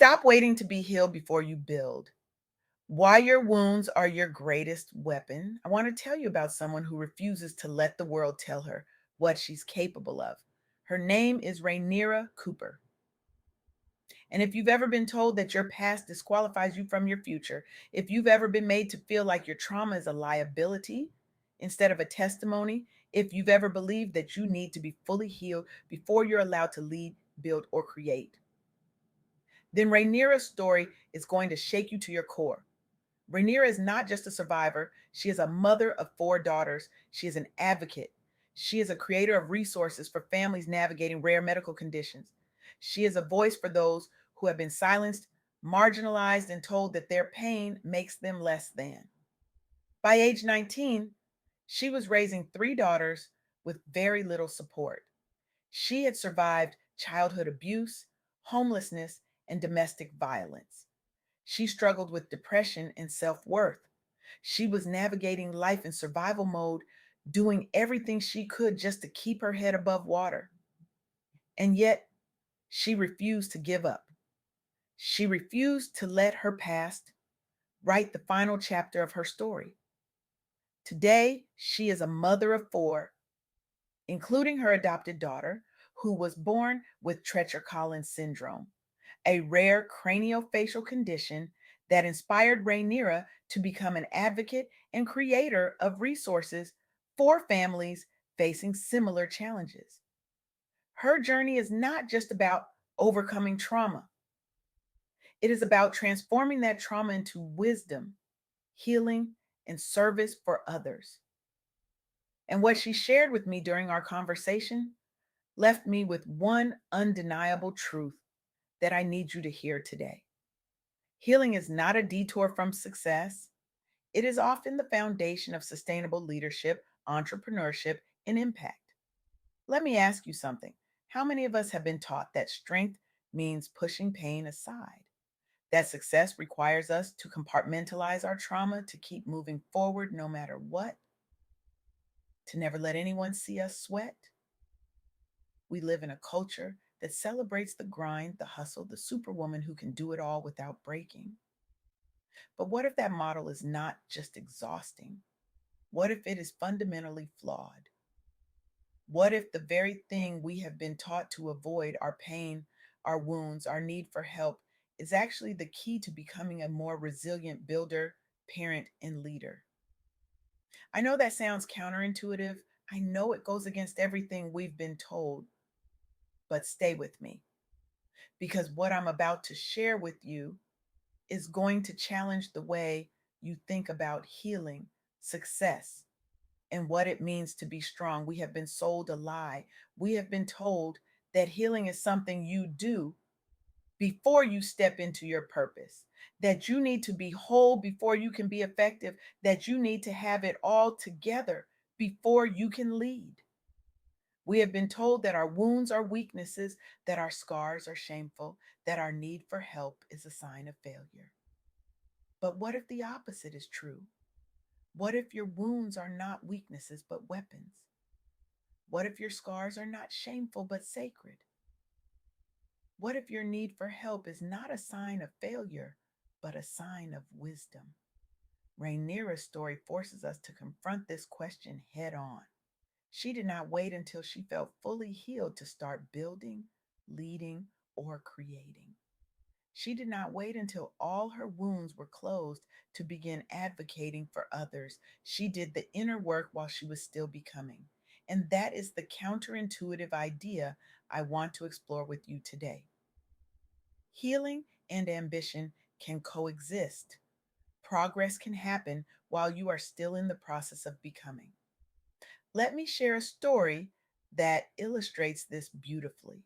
Stop waiting to be healed before you build. Why your wounds are your greatest weapon. I want to tell you about someone who refuses to let the world tell her what she's capable of. Her name is Rainiera Cooper. And if you've ever been told that your past disqualifies you from your future, if you've ever been made to feel like your trauma is a liability instead of a testimony, if you've ever believed that you need to be fully healed before you're allowed to lead, build, or create, then Rainiera's story is going to shake you to your core. Rainiera is not just a survivor, she is a mother of four daughters. She is an advocate. She is a creator of resources for families navigating rare medical conditions. She is a voice for those who have been silenced, marginalized, and told that their pain makes them less than. By age 19, she was raising three daughters with very little support. She had survived childhood abuse, homelessness, and domestic violence. She struggled with depression and self worth. She was navigating life in survival mode, doing everything she could just to keep her head above water. And yet, she refused to give up. She refused to let her past write the final chapter of her story. Today, she is a mother of four, including her adopted daughter, who was born with Treacher Collins syndrome, a rare craniofacial condition that inspired Rainiera to become an advocate and creator of resources for families facing similar challenges. Her journey is not just about overcoming trauma, it is about transforming that trauma into wisdom, healing, and service for others. And what she shared with me during our conversation left me with one undeniable truth that I need you to hear today. Healing is not a detour from success. It is often the foundation of sustainable leadership, entrepreneurship, and impact. Let me ask you something. How many of us have been taught that strength means pushing pain aside? That success requires us to compartmentalize our trauma to keep moving forward no matter what, to never let anyone see us sweat? We live in a culture that celebrates the grind, the hustle, the superwoman who can do it all without breaking. But what if that model is not just exhausting? What if it is fundamentally flawed? What if the very thing we have been taught to avoid, our pain, our wounds, our need for help, is actually the key to becoming a more resilient builder, parent, and leader? I know that sounds counterintuitive. I know it goes against everything we've been told, but stay with me because what I'm about to share with you is going to challenge the way you think about healing, success, and what it means to be strong. We have been sold a lie. We have been told that healing is something you do before you step into your purpose, that you need to be whole before you can be effective, that you need to have it all together before you can lead. We have been told that our wounds are weaknesses, that our scars are shameful, that our need for help is a sign of failure. But what if the opposite is true? What if your wounds are not weaknesses but weapons? What if your scars are not shameful but sacred? What if your need for help is not a sign of failure but a sign of wisdom? Rainiera's story forces us to confront this question head on. She did not wait until she felt fully healed to start building, leading, or creating. She did not wait until all her wounds were closed to begin advocating for others. She did the inner work while she was still becoming. And that is the counterintuitive idea I want to explore with you today. Healing and ambition can coexist. Progress can happen while you are still in the process of becoming. Let me share a story that illustrates this beautifully.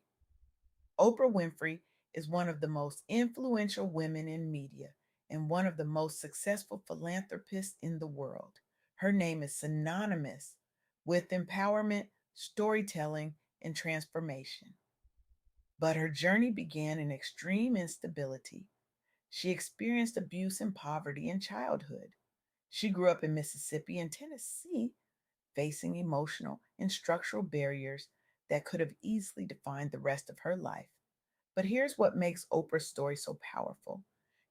Oprah Winfrey is one of the most influential women in media and one of the most successful philanthropists in the world. Her name is synonymous with empowerment, storytelling, and transformation. But her journey began in extreme instability. She experienced abuse and poverty in childhood. She grew up in Mississippi and Tennessee, facing emotional and structural barriers that could have easily defined the rest of her life. But here's what makes Oprah's story so powerful.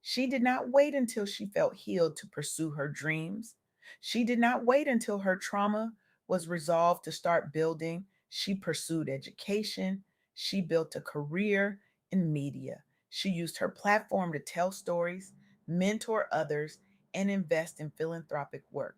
She did not wait until she felt healed to pursue her dreams. She did not wait until her trauma was resolved to start building. She pursued education. She built a career in media. She used her platform to tell stories, mentor others, and invest in philanthropic work.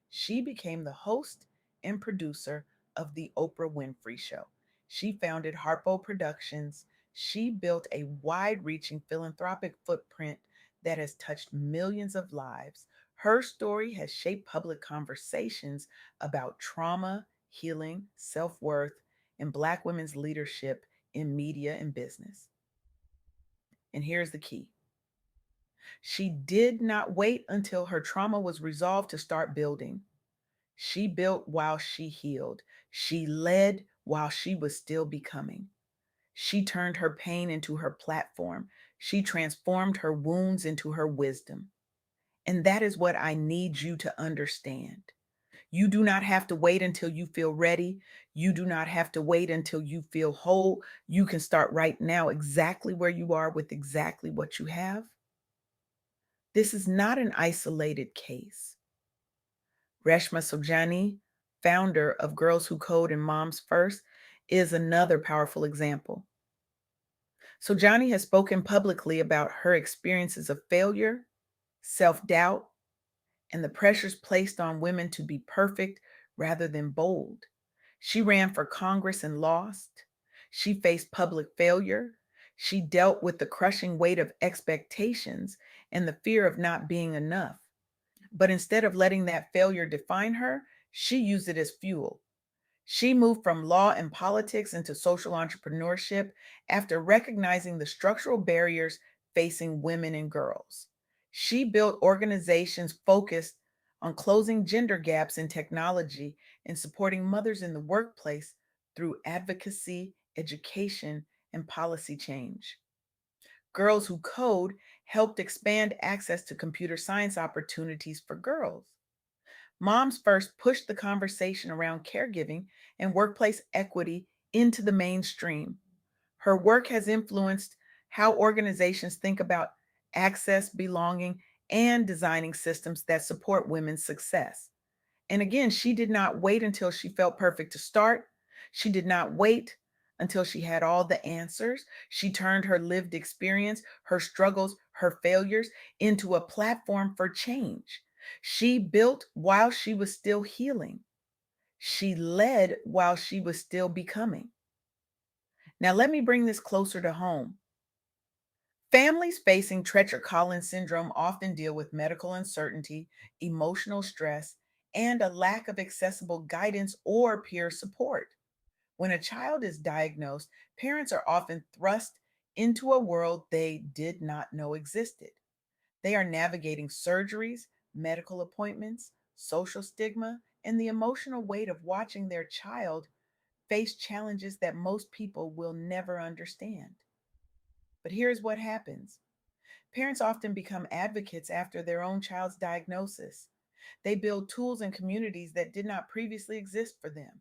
She became the host and producer of The Oprah Winfrey Show. She founded Harpo Productions. She built a wide reaching philanthropic footprint that has touched millions of lives. Her story has shaped public conversations about trauma, healing, self worth, and Black women's leadership in media and business. And here's the key: she did not wait until her trauma was resolved to start building. She built while she healed. She led while she was still becoming. She turned her pain into her platform. She transformed her wounds into her wisdom. And that is what I need you to understand. You do not have to wait until you feel ready. You do not have to wait until you feel whole. You can start right now, exactly where you are with exactly what you have. This is not an isolated case. Reshma Sojani, founder of Girls Who Code and Moms First, is another powerful example. Sojani has spoken publicly about her experiences of failure, self doubt, and the pressures placed on women to be perfect rather than bold. She ran for Congress and lost. She faced public failure. She dealt with the crushing weight of expectations and the fear of not being enough. But instead of letting that failure define her, she used it as fuel. She moved from law and politics into social entrepreneurship after recognizing the structural barriers facing women and girls. She built organizations focused on closing gender gaps in technology and supporting mothers in the workplace through advocacy, education, and policy change. Girls Who Code helped expand access to computer science opportunities for girls. Moms First pushed the conversation around caregiving and workplace equity into the mainstream. Her work has influenced how organizations think about access, belonging, and designing systems that support women's success. And again, she did not wait until she felt perfect to start. She did not wait until she had all the answers. She turned her lived experience, her struggles, her failures into a platform for change. She built while she was still healing. She led while she was still becoming. Now, let me bring this closer to home. Families facing Treacher Collins syndrome often deal with medical uncertainty, emotional stress, and a lack of accessible guidance or peer support. When a child is diagnosed, parents are often thrust into a world they did not know existed. They are navigating surgeries, medical appointments, social stigma, and the emotional weight of watching their child face challenges that most people will never understand. But here's what happens: parents often become advocates after their own child's diagnosis. They build tools and communities that did not previously exist for them.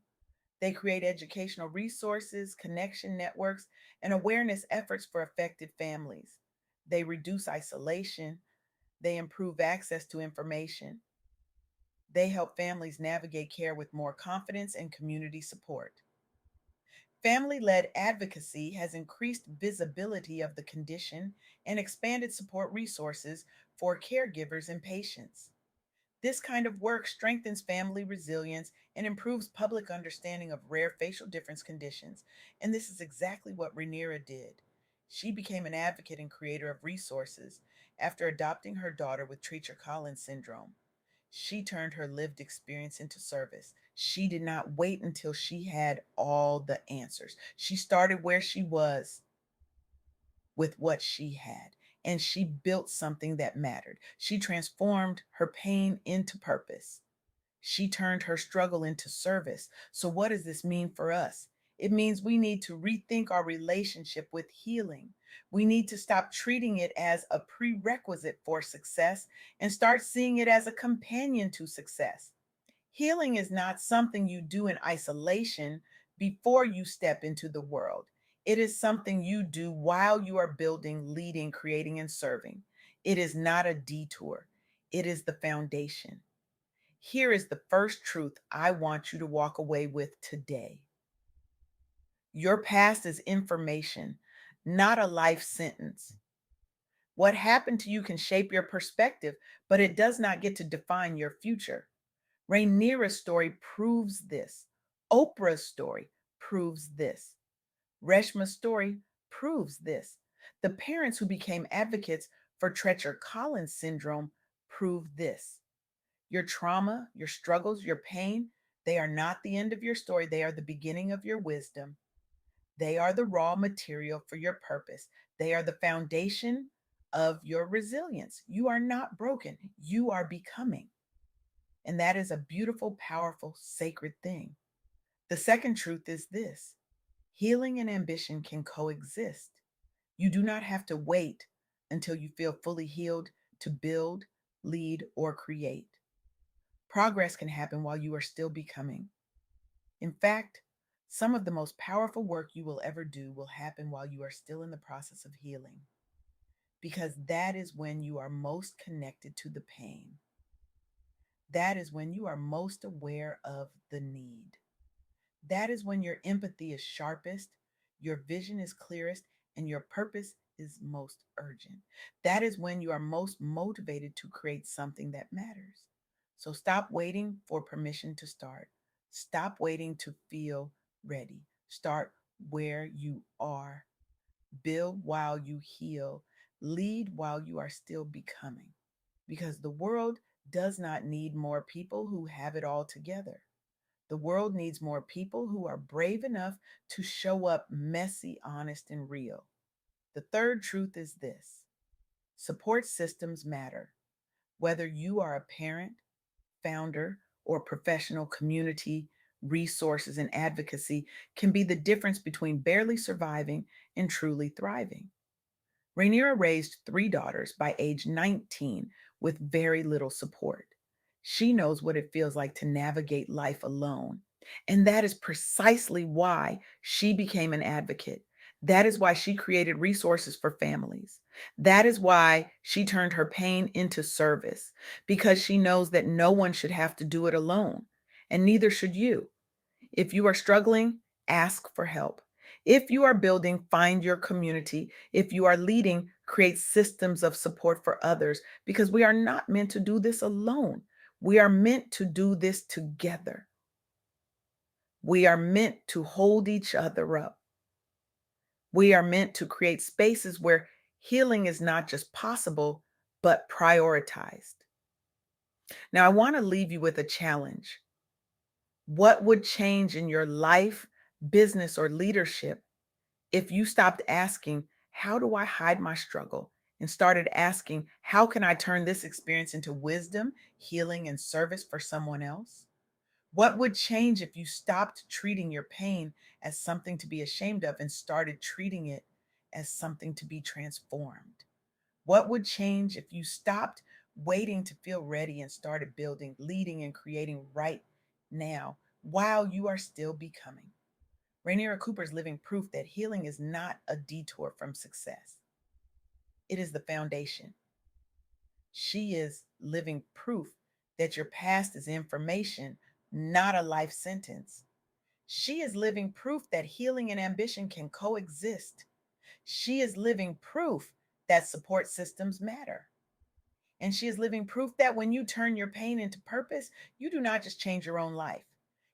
They create educational resources, connection networks, and awareness efforts for affected families. They reduce isolation. They improve access to information. They help families navigate care with more confidence and community support. Family led advocacy has increased visibility of the condition and expanded support resources for caregivers and patients. This kind of work strengthens family resilience and improves public understanding of rare facial difference conditions. And this is exactly what Rainiera did. She became an advocate and creator of resources after adopting her daughter with Treacher Collins syndrome. She turned her lived experience into service. She did not wait until she had all the answers. She started where she was with what she had, and she built something that mattered. She transformed her pain into purpose. She turned her struggle into service. So, what does this mean for us? It means we need to rethink our relationship with healing. We need to stop treating it as a prerequisite for success and start seeing it as a companion to success. Healing is not something you do in isolation before you step into the world. It is something you do while you are building, leading, creating, and serving. It is not a detour, it is the foundation. Here is the first truth I want you to walk away with today. Your past is information, not a life sentence. What happened to you can shape your perspective, but it does not get to define your future. Rainiera's story proves this. Oprah's story proves this. Reshma's story proves this. The parents who became advocates for Treacher Collins syndrome prove this. Your trauma, your struggles, your pain, they are not the end of your story. They are the beginning of your wisdom. They are the raw material for your purpose. They are the foundation of your resilience. You are not broken, you are becoming. And that is a beautiful, powerful, sacred thing. The second truth is this: healing and ambition can coexist. You do not have to wait until you feel fully healed to build, lead, or create. Progress can happen while you are still becoming. In fact, some of the most powerful work you will ever do will happen while you are still in the process of healing, because that is when you are most connected to the pain. That is when you are most aware of the need. That is when your empathy is sharpest, your vision is clearest, and your purpose is most urgent. That is when you are most motivated to create something that matters. So stop waiting for permission to start. Stop waiting to feel ready. Start where you are. Build while you heal. Lead while you are still becoming. Because the world does not need more people who have it all together. The world needs more people who are brave enough to show up messy, honest, and real. The third truth is this: support systems matter. Whether you are a parent, founder, or professional, community resources and advocacy can be the difference between barely surviving and truly thriving. Rainiera raised three daughters by age 19 with very little support. She knows what it feels like to navigate life alone. And that is precisely why she became an advocate. That is why she created resources for families. That is why she turned her pain into service, because she knows that no one should have to do it alone, and neither should you. If you are struggling, ask for help. If you are building, find your community. If you are leading, create systems of support for others, because we are not meant to do this alone. We are meant to do this together. We are meant to hold each other up. We are meant to create spaces where healing is not just possible, but prioritized. Now, I want to leave you with a challenge. What would change in your life, business, or leadership if you stopped asking, how do I hide my struggle? And started asking, how can I turn this experience into wisdom, healing, and service for someone else? What would change if you stopped treating your pain as something to be ashamed of and started treating it as something to be transformed? What would change if you stopped waiting to feel ready and started building, leading, and creating right now while you are still becoming? Rainiera Cooper is living proof that healing is not a detour from success. It is the foundation. She is living proof that your past is information, not a life sentence. She is living proof that healing and ambition can coexist. She is living proof that support systems matter. And she is living proof that when you turn your pain into purpose, you do not just change your own life,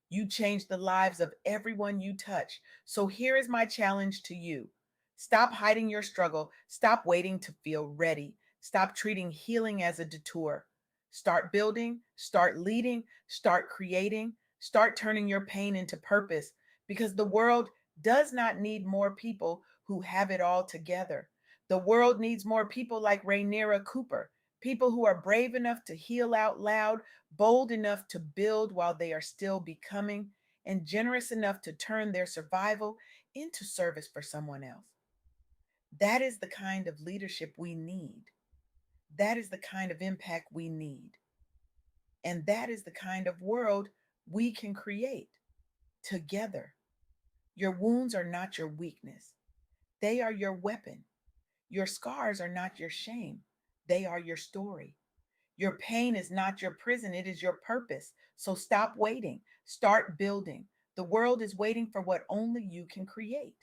you change the lives of everyone you touch. So here is my challenge to you: stop hiding your struggle, stop waiting to feel ready, stop treating healing as a detour. Start building, start leading, start creating, start turning your pain into purpose, because the world does not need more people who have it all together. The world needs more people like Rainiera Cooper, people who are brave enough to heal out loud, bold enough to build while they are still becoming, and generous enough to turn their survival into service for someone else. That is the kind of leadership we need. That is the kind of impact we need. And that is the kind of world we can create together. Your wounds are not your weakness. They are your weapon. Your scars are not your shame, they are your story. Your pain is not your prison, it is your purpose. So stop waiting, start building. The world is waiting for what only you can create.